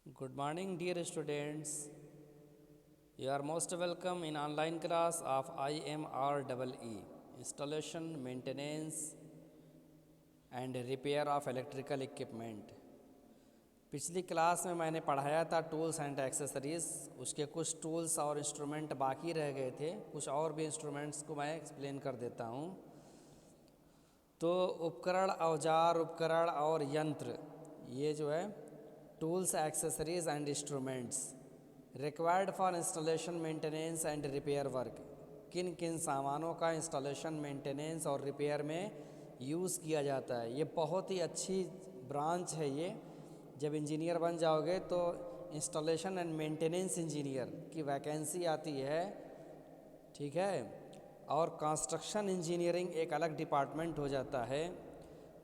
Good morning, dear students. You are most welcome in online class of IMREE Installation, Maintenance and Repair of Electrical Equipment. पिछली class में मैंने पढ़ाया था tools and accessories. उसके कुछ tools और instrument बाकी रह गए थे। कुछ और भी इंस्ट्रूमेंट्स को मैं एक्सप्लेन कर देता हूँ। तो उपकरण, औजार, उपकरण और यंत्र, ये जो है tools, accessories and instruments required for installation, maintenance and repair work, किन किन सामानों का इंस्टॉलेशन, मेंटेनेंस और रिपेयर में यूज़ किया जाता है। ये बहुत ही अच्छी ब्रांच है। ये जब इंजीनियर बन जाओगे तो इंस्टॉलेशन एंड मेंटेनेंस इंजीनियर की वैकेंसी आती है, ठीक है। और कंस्ट्रक्शन इंजीनियरिंग एक अलग डिपार्टमेंट हो जाता है।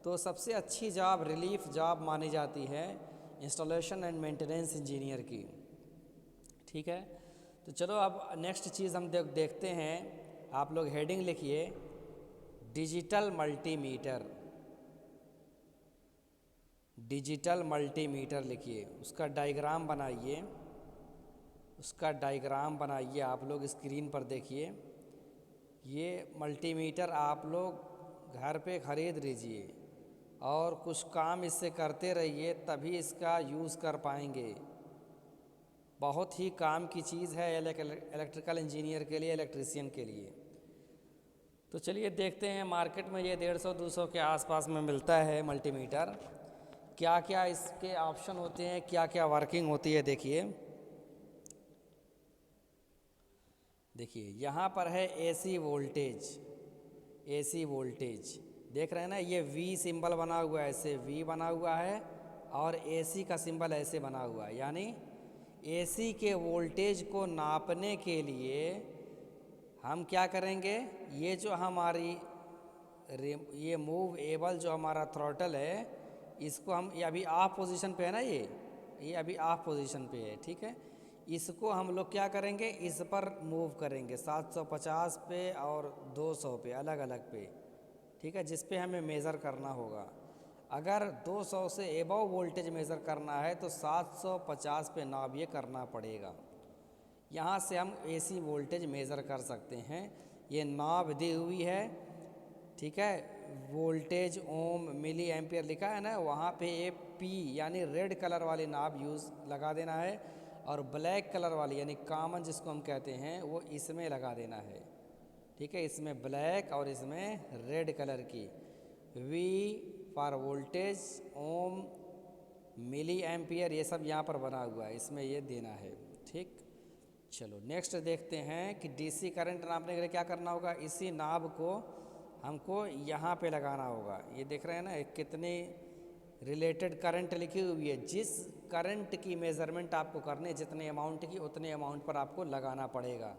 तो सबसे अच्छी जॉब, रिलीफ जॉब मानी जाती है इंस्टॉलेशन एंड मेंटेनेंस इंजीनियर की, ठीक है। तो चलो अब नेक्स्ट चीज़ हम देखते हैं। आप लोग हेडिंग लिखिए, डिजिटल मल्टीमीटर। डिजिटल मल्टीमीटर लिखिए, उसका डायग्राम बनाइए। उसका डायग्राम बनाइए, आप लोग स्क्रीन पर देखिए। ये मल्टीमीटर आप लोग घर पे ख़रीद लीजिए और कुछ काम इससे करते रहिए, तभी इसका यूज़ कर पाएंगे। बहुत ही काम की चीज़ है इलेक्ट्रिकल इंजीनियर के लिए, इलेक्ट्रीशियन के लिए। तो चलिए देखते हैं, मार्केट में ये 150-200 के आसपास में मिलता है मल्टीमीटर। क्या क्या इसके ऑप्शन होते हैं, क्या क्या वर्किंग होती है, देखिए यहाँ पर है एसी वोल्टेज। एसी वोल्टेज देख रहे हैं ना, ये वी सिंबल बना हुआ है, ऐसे वी बना हुआ है और एसी का सिंबल ऐसे बना हुआ है। यानी एसी के वोल्टेज को नापने के लिए हम क्या करेंगे, ये जो हमारी ये मूव एबल जो हमारा थ्रॉटल है, इसको हम, ये अभी ऑफ पोजीशन पे है ना, ये अभी ऑफ पोजीशन पे है, ठीक है। इसको हम लोग क्या करेंगे, इस पर मूव करेंगे 750 पे और 200 पे, अलग अलग पे, ठीक है, जिस पे हमें मेज़र करना होगा। अगर 200 से एबव वोल्टेज मेज़र करना है तो 750 पे नाप ये करना पड़ेगा। यहाँ से हम एसी वोल्टेज मेज़र कर सकते हैं। ये नाप दी हुई है, ठीक है। वोल्टेज ओम मिली एम्पियर लिखा है ना, वहाँ पे ये पी यानी रेड कलर वाली नाप यूज़ लगा देना है और ब्लैक कलर वाली यानी कॉमन जिसको हम कहते हैं वो इसमें लगा देना है, ठीक है। इसमें ब्लैक और इसमें रेड कलर की। V for voltage, ohm, milliampere, ये सब यहाँ पर बना हुआ है, इसमें ये देना है, ठीक। चलो नेक्स्ट देखते हैं कि डीसी करंट नापने के लिए क्या करना होगा। इसी नाब को हमको यहाँ पे लगाना होगा। ये देख रहे हैं ना, कितनी रिलेटेड करंट लिखी हुई है। जिस करंट की मेज़रमेंट आपको करनी है, जितने अमाउंट की, उतने अमाउंट पर आपको लगाना पड़ेगा,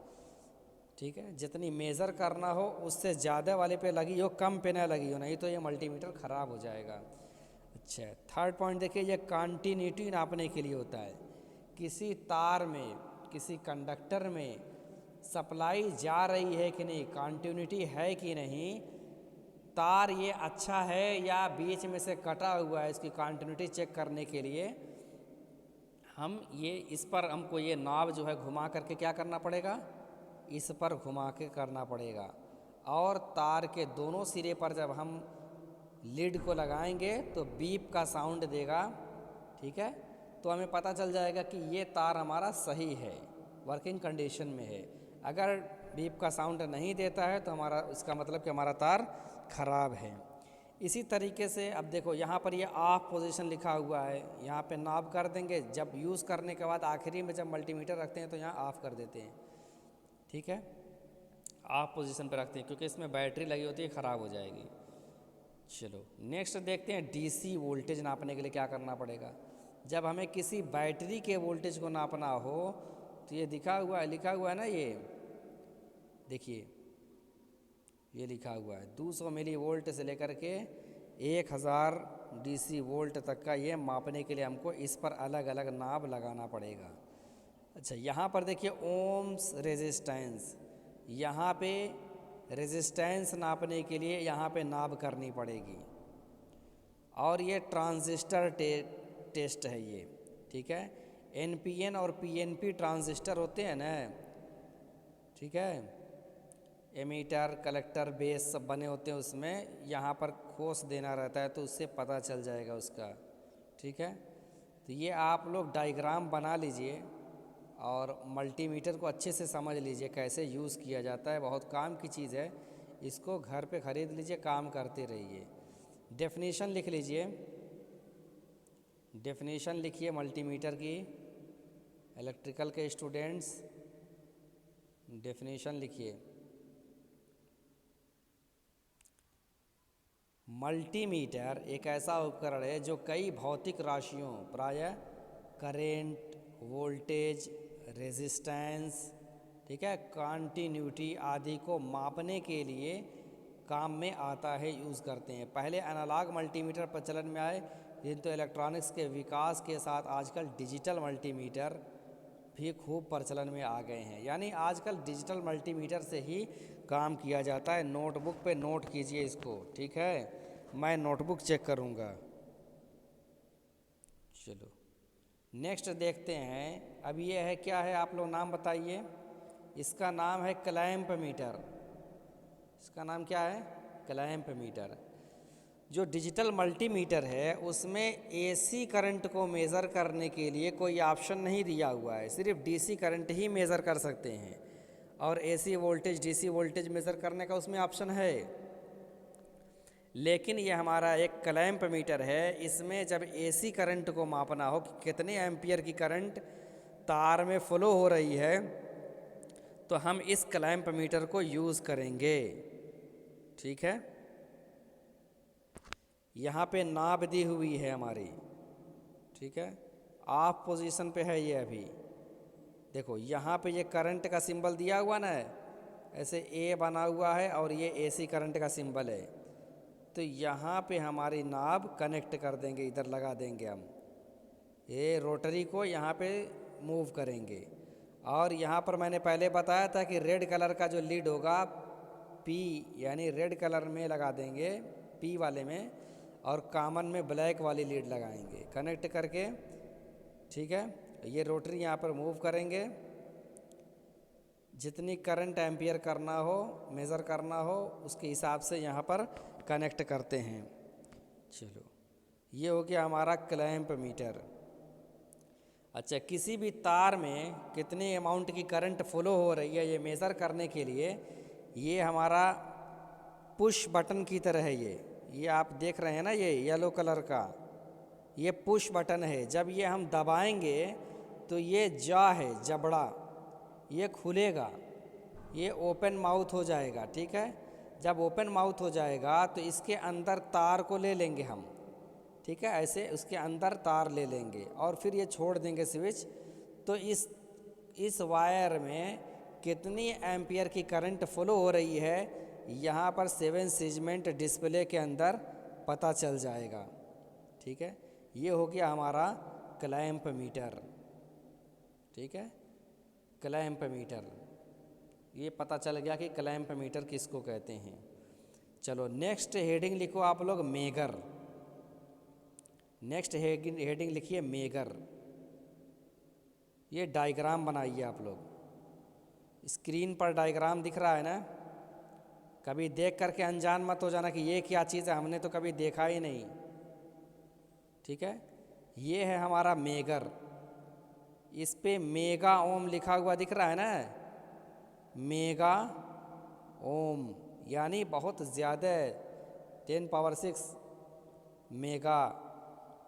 ठीक है। जितनी मेज़र करना हो उससे ज़्यादा वाले पे लगी हो, कम पे ना लगी हो, नहीं तो ये मल्टीमीटर ख़राब हो जाएगा। अच्छा, थर्ड पॉइंट देखिए, ये कॉन्टीन्यूटी नापने के लिए होता है। किसी तार में, किसी कंडक्टर में सप्लाई जा रही है कि नहीं, कॉन्टीन्यूटी है कि नहीं, तार ये अच्छा है या बीच में से कटा हुआ है, इसकी कॉन्टीन्यूटी चेक करने के लिए हम ये, इस पर हमको ये नॉब जो है घुमा करके क्या करना पड़ेगा, इस पर घुमा के करना पड़ेगा। और तार के दोनों सिरे पर जब हम लीड को लगाएंगे तो बीप का साउंड देगा, ठीक है। तो हमें पता चल जाएगा कि ये तार हमारा सही है, वर्किंग कंडीशन में है। अगर बीप का साउंड नहीं देता है तो हमारा, इसका मतलब कि हमारा तार ख़राब है। इसी तरीके से अब देखो, यहाँ पर ये ऑफ पोजीशन लिखा हुआ है, यहाँ पे नॉब कर देंगे। जब यूज़ करने के बाद आखिरी में जब मल्टीमीटर रखते हैं तो यहाँ ऑफ़ कर देते हैं, ठीक है। ऑफ पोजीशन पे रखते हैं क्योंकि इसमें बैटरी लगी होती है, ख़राब हो जाएगी। चलो नेक्स्ट देखते हैं, डीसी वोल्टेज नापने के लिए क्या करना पड़ेगा। जब हमें किसी बैटरी के वोल्टेज को नापना हो तो ये लिखा हुआ है ना, ये देखिए, ये लिखा हुआ है 200 मिली वोल्ट से लेकर के 1000 डीसी वोल्ट तक का, ये मापने के लिए हमको इस पर अलग अलग नाप लगाना पड़ेगा। अच्छा, यहाँ पर देखिए ओम्स रेजिस्टेंस, यहाँ पे रेजिस्टेंस नापने के लिए यहाँ पे नाप करनी पड़ेगी। और ये ट्रांजिस्टर टेस्ट है ये, ठीक है। एनपीएन और पीएनपी ट्रांजिस्टर होते हैं ना, ठीक है, एमीटर कलेक्टर बेस सब बने होते हैं, उसमें यहाँ पर खोस देना रहता है तो उससे पता चल जाएगा उसका, ठीक है। तो ये आप लोग डायग्राम बना लीजिए और मल्टीमीटर को अच्छे से समझ लीजिए कैसे यूज़ किया जाता है, बहुत काम की चीज़ है, इसको घर पे ख़रीद लीजिए, काम करते रहिए। डेफिनेशन लिख लीजिए, डेफिनेशन लिखिए मल्टीमीटर की, इलेक्ट्रिकल के स्टूडेंट्स डेफिनेशन लिखिए। मल्टीमीटर एक ऐसा उपकरण है जो कई भौतिक राशियों प्रायः करेंट, वोल्टेज, रेजिस्टेंस, ठीक है, कॉन्टिन्यूटी आदि को मापने के लिए काम में आता है, यूज़ करते हैं। पहले एनालॉग मल्टीमीटर प्रचलन में आए, किंतु इलेक्ट्रॉनिक्स के विकास के साथ आजकल डिजिटल मल्टीमीटर भी खूब प्रचलन में आ गए हैं। यानी आजकल डिजिटल मल्टीमीटर से ही काम किया जाता है। नोटबुक पे नोट कीजिए इसको, ठीक है, मैं नोटबुक चेक करूँगा। चलो नेक्स्ट देखते हैं। अब ये है क्या है, आप लोग नाम बताइए। इसका नाम है क्लैंप मीटर। इसका नाम क्या है? Clamp meter. जो डिजिटल मल्टीमीटर है उसमें एसी करंट को मेज़र करने के लिए कोई ऑप्शन नहीं दिया हुआ है, सिर्फ डीसी करंट ही मेज़र कर सकते हैं, और AC voltage DC voltage measure करने का उसमें ऑप्शन है। लेकिन ये हमारा एक क्लैंप मीटर है, इसमें जब एसी करंट को मापना हो कि कितने एम्पियर की करंट तार में फ्लो हो रही है, तो हम इस क्लैंप मीटर को यूज़ करेंगे, ठीक है। यहाँ पे नाब दी हुई है हमारी, ठीक है, ऑफ पोजीशन पे है ये अभी। देखो यहाँ पे ये करंट का सिंबल दिया हुआ ना है, ऐसे ए बना हुआ है और ये एसी करंट का सिंबल है। तो यहाँ पे हमारी नाब कनेक्ट कर देंगे, इधर लगा देंगे हम, ये रोटरी को यहाँ पे मूव करेंगे। और यहाँ पर मैंने पहले बताया था कि रेड कलर का जो लीड होगा पी, यानी रेड कलर में लगा देंगे पी वाले में, और कॉमन में ब्लैक वाली लीड लगाएंगे कनेक्ट करके, ठीक है। ये रोटरी यहाँ पर मूव करेंगे, जितनी करंट एम्पियर करना हो, मेज़र करना हो, उसके हिसाब से यहाँ पर कनेक्ट करते हैं। चलो ये हो गया हमारा क्लैंप मीटर। अच्छा, किसी भी तार में कितने अमाउंट की करंट फ्लो हो रही है ये मेज़र करने के लिए ये हमारा पुश बटन की तरह है। ये आप देख रहे हैं ना, ये येलो कलर का, ये पुश बटन है। जब ये हम दबाएंगे तो ये जा है जबड़ा, ये खुलेगा, ये ओपन माउथ हो जाएगा, ठीक है। जब ओपन माउथ हो जाएगा तो इसके अंदर तार को ले लेंगे हम, ठीक है, ऐसे उसके अंदर तार ले लेंगे और फिर ये छोड़ देंगे स्विच। तो इस वायर में कितनी एम्पियर की करंट फ्लो हो रही है यहाँ पर 7 सेगमेंट डिस्प्ले के अंदर पता चल जाएगा, ठीक है। ये हो गया हमारा क्लैंप मीटर, ठीक है, क्लैंप मीटर। ये पता चल गया कि क्लैंप मीटर किसको कहते हैं। चलो नेक्स्ट हेडिंग लिखो आप लोग, मेगर। नेक्स्ट हेडिंग लिखिए मेगर। ये डायग्राम बनाइए आप लोग, स्क्रीन पर डायग्राम दिख रहा है ना, कभी देख करके अनजान मत हो जाना कि ये क्या चीज़ है, हमने तो कभी देखा ही नहीं, ठीक है। ये है हमारा मेगर, इस पे मेगा ओम लिखा हुआ दिख रहा है ना, मेगा ओम यानी बहुत ज़्यादा, 10⁻⁶ मेगा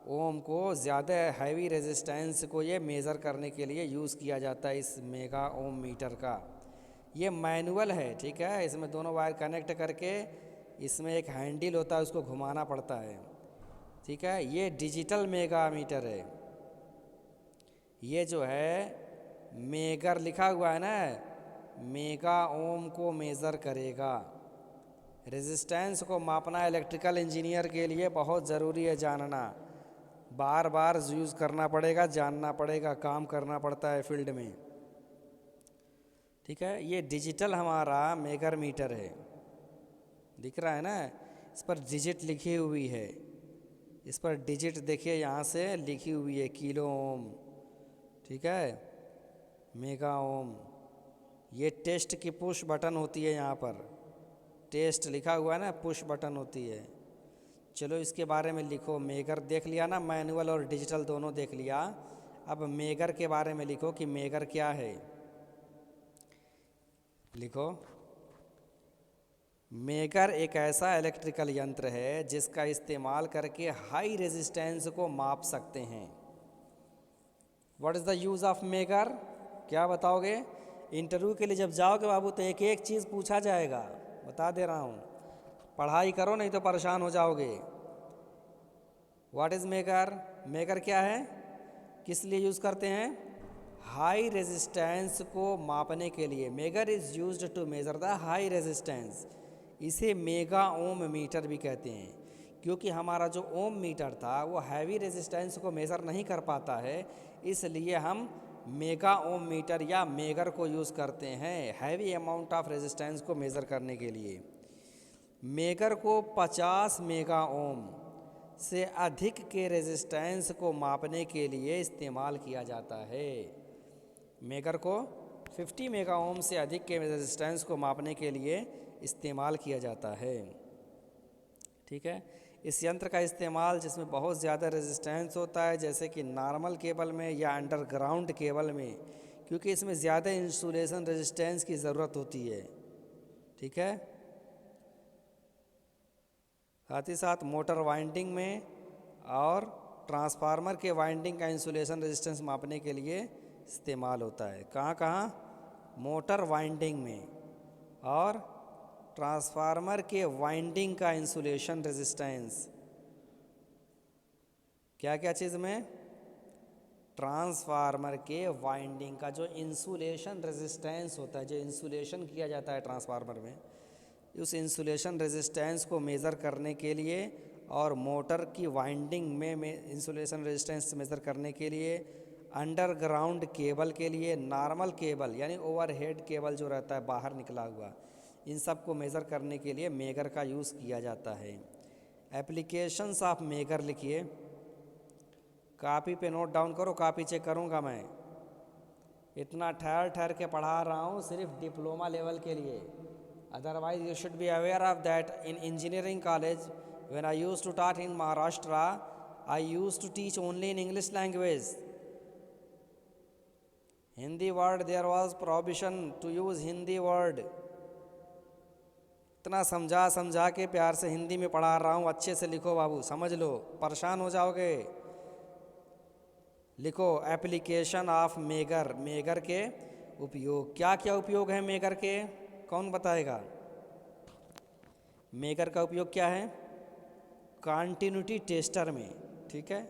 ओम को, ज़्यादा हैवी रेजिस्टेंस को ये मेज़र करने के लिए यूज़ किया जाता है इस मेगा ओम मीटर का। ये मैनुअल है, ठीक है, इसमें दोनों वायर कनेक्ट करके इसमें एक हैंडल होता है, उसको घुमाना पड़ता है, ठीक है। ये डिजिटल मेगा मीटर है। ये जो है मेगर लिखा हुआ है ना, मेगा ओम को मेज़र करेगा। रेजिस्टेंस को मापना इलेक्ट्रिकल इंजीनियर के लिए बहुत ज़रूरी है जानना, बार बार यूज़ करना पड़ेगा, जानना पड़ेगा, काम करना पड़ता है फील्ड में, ठीक है। ये डिजिटल हमारा मेगर मीटर है, दिख रहा है ना, इस पर डिजिट लिखी हुई है, इस पर डिजिट देखिए यहाँ से लिखी हुई है, किलो ओम, ठीक है, मेगा ओम। ये टेस्ट की पुश बटन होती है, यहाँ पर टेस्ट लिखा हुआ है ना, पुश बटन होती है। चलो इसके बारे में लिखो। मेगर देख लिया ना, मैनुअल और डिजिटल दोनों देख लिया। अब मेगर के बारे में लिखो कि मेगर क्या है। लिखो, मेगर एक ऐसा इलेक्ट्रिकल यंत्र है जिसका इस्तेमाल करके हाई रेजिस्टेंस को माप सकते हैं। What is the use of megger, क्या बताओगे? इंटरव्यू के लिए जब जाओगे बाबू तो एक एक चीज़ पूछा जाएगा, बता दे रहा हूँ। पढ़ाई करो नहीं तो परेशान हो जाओगे। व्हाट इज़ मेगर, मेगर क्या है, किस लिए यूज़ करते हैं? हाई रेजिस्टेंस को मापने के लिए। Megger is used to measure the high resistance. इसे मेगा ओम मीटर भी कहते हैं, क्योंकि हमारा जो ओम मीटर था वो हैवी रेजिस्टेंस को मेज़र नहीं कर पाता है, इसलिए हम मेगा ओम मीटर या मेगर को यूज़ करते हैं हैवी अमाउंट ऑफ रेजिस्टेंस को मेज़र करने के लिए। मेगर को 50 मेगा ओम से अधिक के रेजिस्टेंस को मापने के लिए इस्तेमाल किया जाता है। मेगर को 50 मेगा ओम से अधिक के रेजिस्टेंस को मापने के लिए इस्तेमाल किया जाता है। ठीक है, इस यंत्र का इस्तेमाल जिसमें बहुत ज़्यादा रेजिस्टेंस होता है, जैसे कि नॉर्मल केबल में या अंडरग्राउंड केबल में, क्योंकि इसमें ज़्यादा इंसुलेशन रेजिस्टेंस की ज़रूरत होती है। ठीक है, साथ ही साथ मोटर वाइंडिंग में और ट्रांसफार्मर के वाइंडिंग का इंसुलेशन रेजिस्टेंस मापने के लिए इस्तेमाल होता है। कहाँ कहाँ? मोटर वाइंडिंग में और ट्रांसफार्मर के वाइंडिंग का इंसुलेशन रेजिस्टेंस। क्या क्या चीज़ में? ट्रांसफार्मर के वाइंडिंग का जो इंसुलेशन रेजिस्टेंस होता है, जो इंसुलेशन किया जाता है ट्रांसफार्मर में, उस इंसुलेशन रेजिस्टेंस को मेज़र करने के लिए और मोटर की वाइंडिंग में इंसुलेशन रेजिस्टेंस मेज़र करने के लिए, अंडरग्राउंड केबल के लिए, नॉर्मल केबल यानी ओवरहेड केबल जो रहता है बाहर निकला हुआ, इन सब को मेज़र करने के लिए मेगर का यूज़ किया जाता है। एप्लीकेशंस ऑफ मेगर लिखिए, कॉपी पे नोट डाउन करो, कॉपी चेक करूँगा मैं। इतना ठहर ठहर के पढ़ा रहा हूँ सिर्फ डिप्लोमा लेवल के लिए। Otherwise, you should be aware of that in engineering college, when I used to taught in Maharashtra, I used to teach only in English language. Hindi word, there was prohibition to use Hindi word. इतना समझा समझा के प्यार से हिंदी में पढ़ा रहा हूँ, अच्छे से लिखो बाबू, समझ लो, परेशान हो जाओगे। लिखो, एप्लीकेशन ऑफ मेगर, मेगर के उपयोग। क्या क्या उपयोग है मेगर के, कौन बताएगा? मेगर का उपयोग क्या है? कॉन्टिन्यूटी टेस्टर में। ठीक है,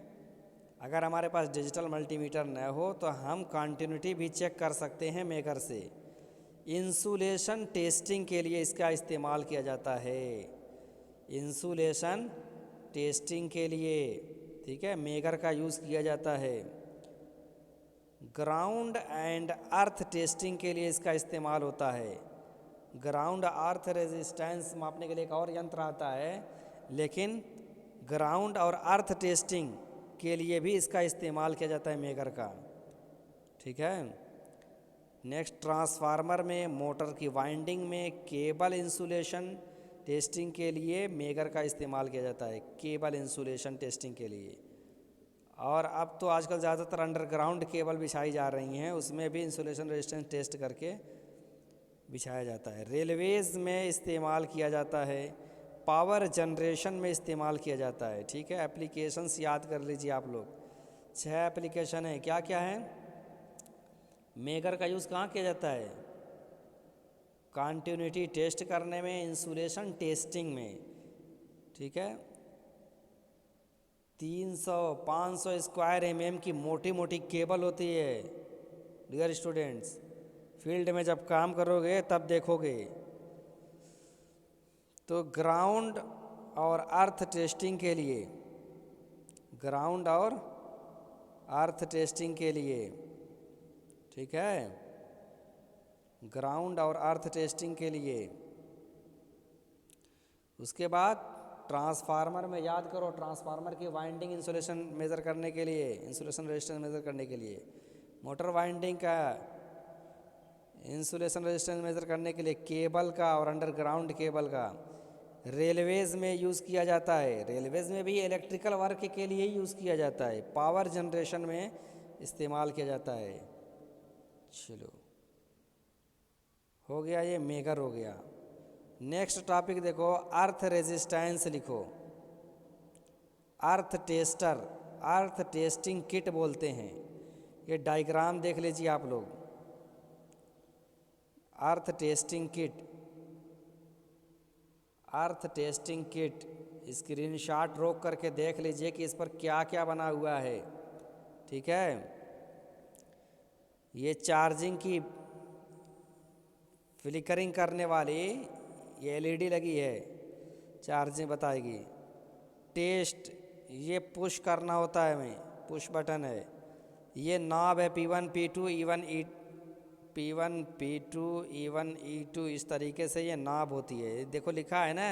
अगर हमारे पास डिजिटल मल्टीमीटर न हो तो हम कॉन्टिन्यूटी भी चेक कर सकते हैं मेगर से। इंसुलेशन टेस्टिंग के लिए इसका इस्तेमाल किया जाता है, इंसुलेशन टेस्टिंग के लिए। ठीक है, मेगर का यूज़ किया जाता है। ग्राउंड एंड अर्थ टेस्टिंग के लिए इसका इस्तेमाल होता है। ग्राउंड अर्थ रेजिस्टेंस मापने के लिए एक और यंत्र आता है, लेकिन ग्राउंड और अर्थ टेस्टिंग के लिए भी इसका इस्तेमाल किया जाता है मेगर का। ठीक है, नेक्स्ट, ट्रांसफार्मर में, मोटर की वाइंडिंग में, केबल इंसुलेशन टेस्टिंग के लिए मेगर का इस्तेमाल किया जाता है, केबल इंसुलेशन टेस्टिंग के लिए। और अब तो आजकल ज़्यादातर अंडरग्राउंड केबल बिछाई जा रही हैं, उसमें भी इंसुलेशन रेजिस्टेंस टेस्ट करके बिछाया जाता है। रेलवेज़ में इस्तेमाल किया जाता है, पावर जनरेशन में इस्तेमाल किया जाता है। ठीक है, एप्लीकेशंस याद कर लीजिए आप लोग, 6 एप्लीकेशन है। क्या क्या है? मेगर का यूज़ कहाँ किया जाता है? कॉन्टिन्यूटी टेस्ट करने में, इंसुलेशन टेस्टिंग में। ठीक है, 300-500 स्क्वायर mm की मोटी मोटी केबल होती है। डियर स्टूडेंट्स, फील्ड में जब काम करोगे तब देखोगे। तो ग्राउंड और अर्थ टेस्टिंग के लिए, ग्राउंड और अर्थ टेस्टिंग के लिए, ठीक है, ग्राउंड और अर्थ टेस्टिंग के लिए। उसके बाद ट्रांसफार्मर में याद करो, ट्रांसफार्मर की वाइंडिंग इंसुलेशन मेज़र करने के लिए, इंसुलेशन रेजिस्टेंस मेज़र करने के लिए। मोटर वाइंडिंग का इंसुलेशन रेजिस्टेंस मेजर करने के लिए केबल का और अंडरग्राउंड केबल का रेलवेज़ में यूज़ किया जाता है। रेलवेज़ में भी इलेक्ट्रिकल वर्क के लिए ही यूज़ किया जाता है, पावर जनरेशन में इस्तेमाल किया जाता है। चलो हो गया, ये मेगर हो गया। नेक्स्ट टॉपिक देखो, अर्थ रेजिस्टेंस लिखो। अर्थ टेस्टर, अर्थ टेस्टिंग किट बोलते हैं। ये डायग्राम देख लीजिए आप लोग। अर्थ टेस्टिंग किट, अर्थ टेस्टिंग किट स्क्रीनशॉट रोक करके देख लीजिए कि इस पर क्या क्या बना हुआ है। ठीक है, ये चार्जिंग की फ्लिकरिंग करने वाली ये एलईडी लगी है, चार्जिंग बताएगी। टेस्ट, ये पुश करना होता है, हमें पुश बटन है। ये नॉब है P1 P2 E1 P1 P2 E1 E2, इस तरीके से ये नॉब होती है। देखो लिखा है ना,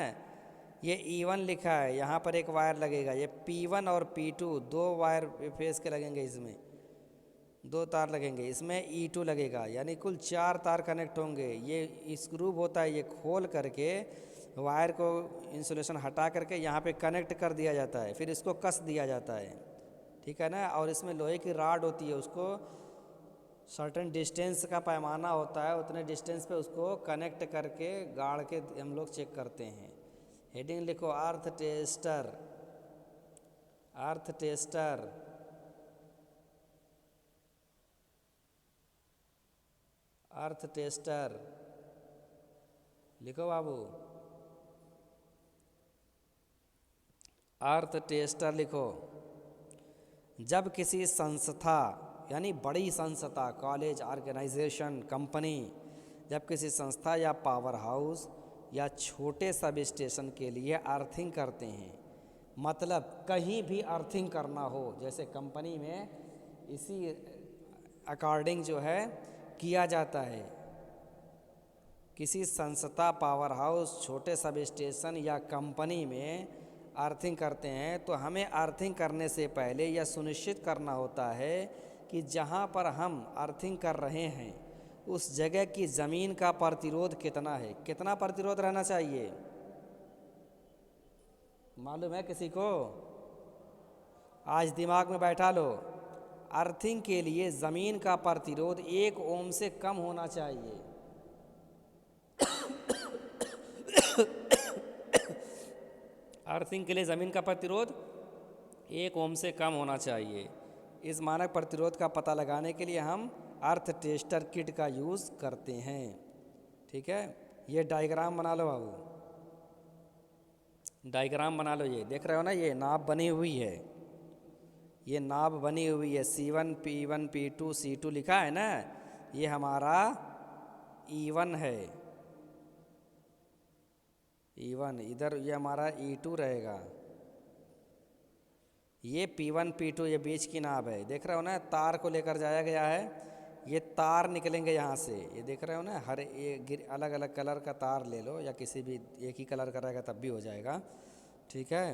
ये E1 लिखा है, यहाँ पर एक वायर लगेगा। ये P1 और P2 दो वायर फेस के लगेंगे, इसमें दो तार लगेंगे, इसमें E2 लगेगा, यानी कुल 4 तार कनेक्ट होंगे। ये स्क्रू होता है, ये खोल करके वायर को इंसुलेशन हटा करके यहाँ पे कनेक्ट कर दिया जाता है, फिर इसको कस दिया जाता है। ठीक है ना, और इसमें लोहे की राड होती है, उसको सर्टेन डिस्टेंस का पैमाना होता है, उतने डिस्टेंस पे उसको कनेक्ट करके गाड़ के हम लोग चेक करते हैं। हेडिंग लिखो, अर्थ टेस्टर, अर्थ टेस्टर। अर्थ टेस्टर लिखो बाबू, अर्थ टेस्टर लिखो। जब किसी संस्था, यानी बड़ी संस्था, कॉलेज, ऑर्गेनाइजेशन, कंपनी, जब किसी संस्था या पावर हाउस या छोटे सब स्टेशन के लिए अर्थिंग करते हैं, मतलब कहीं भी अर्थिंग करना हो, जैसे कंपनी में इसी अकॉर्डिंग जो है किया जाता है। किसी संस्था, पावर हाउस, छोटे सब स्टेशन या कंपनी में अर्थिंग करते हैं, तो हमें अर्थिंग करने से पहले यह सुनिश्चित करना होता है कि जहां पर हम अर्थिंग कर रहे हैं उस जगह की ज़मीन का प्रतिरोध कितना है। कितना प्रतिरोध रहना चाहिए, मालूम है किसी को? आज दिमाग में बैठा लो। अर्थिंग के लिए ज़मीन का प्रतिरोध 1 ओम से कम होना चाहिए। अर्थिंग के लिए ज़मीन का प्रतिरोध 1 ओम से कम होना चाहिए। इस मानक प्रतिरोध का पता लगाने के लिए हम अर्थ टेस्टर किट का यूज़ करते हैं। ठीक है, ये डायग्राम बना लो बाबू, डायग्राम बना लो। ये देख रहे हो ना, ये नाप बनी हुई है, ये नाप बनी हुई है। C1 P1 P2 C2 लिखा है ना, ये हमारा E1 है, E1। इधर ये हमारा E2 रहेगा। ये P1 P2 ये बीच की नाप है, देख रहे हो ना, तार को लेकर जाया गया है। ये तार निकलेंगे यहाँ से, ये देख रहे हो ना, हर एक अलग अलग कलर का तार ले लो, या किसी भी एक ही कलर का रहेगा तब भी हो जाएगा। ठीक है,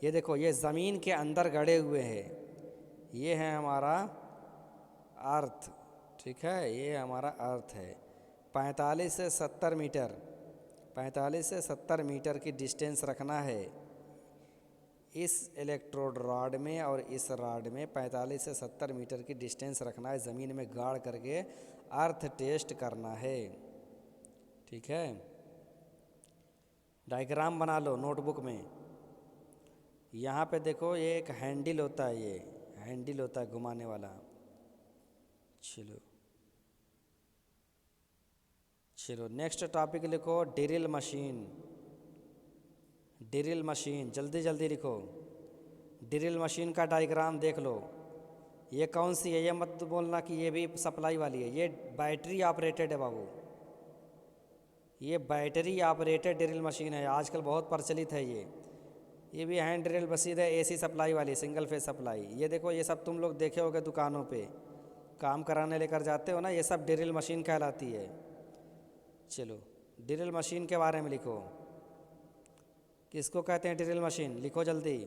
ये देखो, ये ज़मीन के अंदर गड़े हुए हैं। ये है हमारा अर्थ। ठीक है, ये हमारा अर्थ है। 45 से 70 मीटर, 45 से 70 मीटर की डिस्टेंस रखना है इस इलेक्ट्रोड रॉड में, और इस रॉड में 45 से 70 मीटर की डिस्टेंस रखना है, ज़मीन में गाड़ करके अर्थ टेस्ट करना है। ठीक है, डायग्राम बना लो नोटबुक में। यहाँ पे देखो, ये एक हैंडल होता है, ये हैंडल होता है घुमाने वाला। चलो चलो, नेक्स्ट टॉपिक लिखो, ड्रिल मशीन। ड्रिल मशीन, जल्दी जल्दी लिखो। ड्रिल मशीन का डायग्राम देख लो। ये कौन सी है, ये मत बोलना कि ये भी सप्लाई वाली है। ये बैटरी ऑपरेटेड है बाबू, ये बैटरी ऑपरेटेड ड्रिल मशीन है, आजकल बहुत प्रचलित है ये भी हैंड ड्रिल मशीन है, AC सप्लाई वाली, सिंगल फेज सप्लाई। ये देखो, ये सब तुम लोग देखे होगे दुकानों पे काम कराने लेकर जाते हो ना, ये सब ड्रिल मशीन कहलाती है। चलो, ड्रिल मशीन के बारे में लिखो, किसको कहते हैं ड्रिल मशीन, लिखो जल्दी।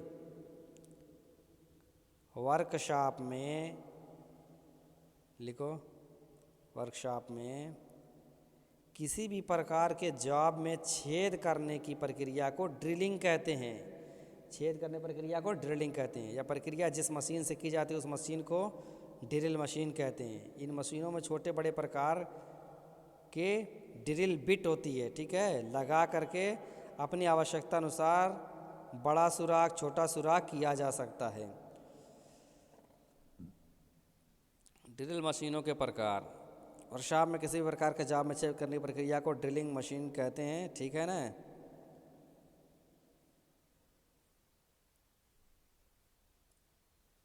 वर्कशॉप में लिखो, वर्कशॉप में किसी भी प्रकार के जॉब में छेद करने की प्रक्रिया को ड्रिलिंग कहते हैं। छेद करने प्रक्रिया को ड्रिलिंग कहते हैं। यह प्रक्रिया जिस मशीन से की जाती है उस मशीन को ड्रिल मशीन कहते हैं। इन मशीनों में छोटे बड़े प्रकार के ड्रिल बिट होती है, ठीक है, लगा करके अपनी आवश्यकता अनुसार बड़ा सुराख छोटा सुराख किया जा सकता है। ड्रिल मशीनों के प्रकार, वर्कशॉप में किसी भी प्रकार के जॉब में छेद करने की प्रक्रिया को ड्रिलिंग मशीन कहते हैं, ठीक है ना।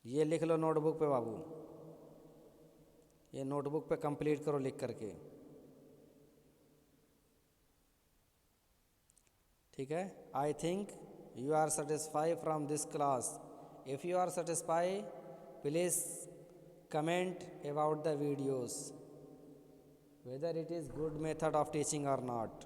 ये लिख लो नोटबुक पे बाबू, ये नोटबुक पे कंप्लीट करो लिख करके, ठीक है। I think you are satisfied from this class. If you are satisfied please comment about the videos whether it is good method of teaching or not.